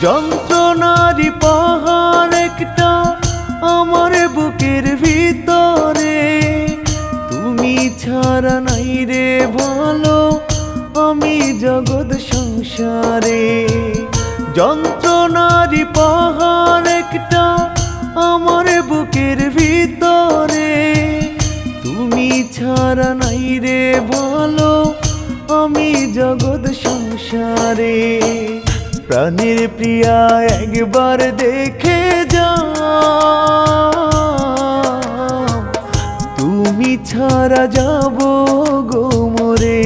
যন্ত্রণারি পাহাড় একটা আমার বুকের ভিতরে, তুমি ছাড়া নাই রে ভালো আমি জগৎ সংসারে। যন্ত্রণারি পাহাড় একটা আমার বুকের ভিতরে, তুমি ছাড়া নাই রে ভালো আমি জগৎ সংসারে। প্রাণের প্রিয়া একবার দেখে যাও, তুমি ছাড়া যাব গো মরে।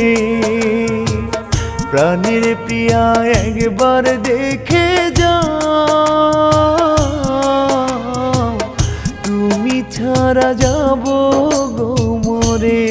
প্রাণের প্রিয়া একবার দেখে যাও, তুমি ছাড়া যাব গো মরে।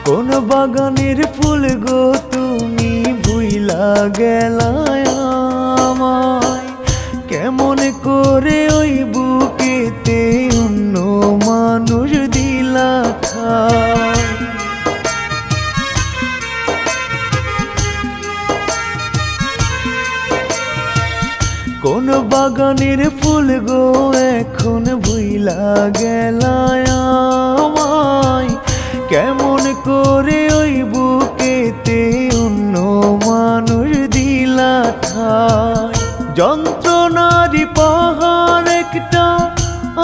কোন বাগানের ফুল গো তুমি ভুইলা গেলায় আমায়, কেমন করে ওই বুকেতে অন্য মানুষ দিলা ঠাই। কোন বাগানের ফুল গো এখন ভুইলা গেলায় আমায়, কেমন করে ওই বুকেতে অন্য মানুষ দিলা ঠাই। যন্ত্রণারি পাহাড় একটা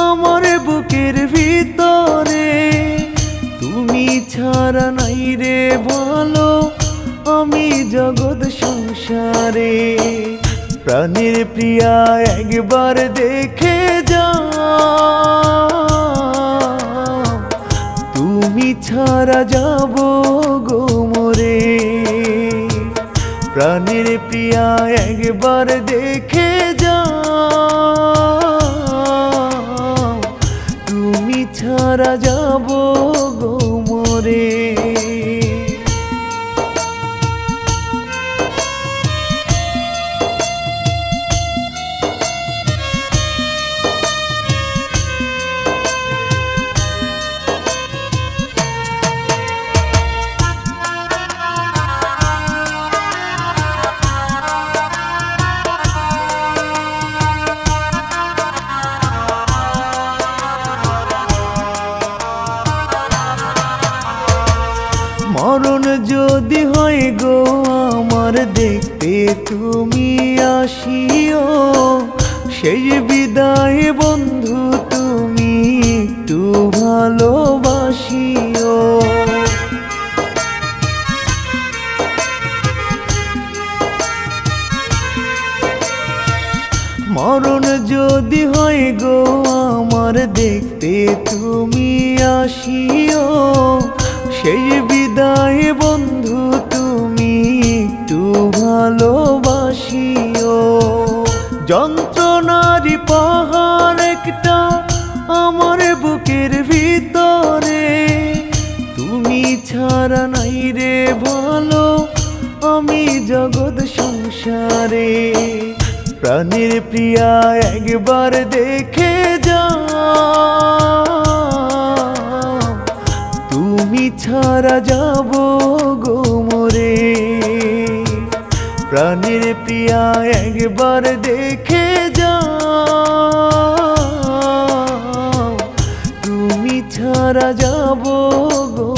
আমার বুকের ভিতরে, তুমি ছাড়া নাই রে ভালো আমি জগৎ সংসারে। প্রাণের প্রিয়া একবার দেখে যাও, তুমি ছাড়া যাব গো মরে। প্রাণের প্রিয়া একবার দেখে যাও, তুমি ছাড়া যাব গো মরে। মরণ যদি হয় গো আমার দেখতে তুমি আসিও, সেই বিদায় বন্ধু তুমি একটু ভালোবাসিও। মরণ যদি হয় গো আমার দেখতে তুমি আসিও, সেই বিদায় বন্ধু তুমি একটু ভালোবাসিও। যন্ত্রণারি পাহাড় একটা আমার বুকের ভিতরে, তুমি ছাড়া নাই রে ভালো আমি জগৎ সংসারে। প্রাণের প্রিয়া একবার দেখে যাও, তুমি ছাড়া যাব গো মরে। প্রাণের প্রিয়া একবার দেখে যাও, তুমি ছাড়া যাব গো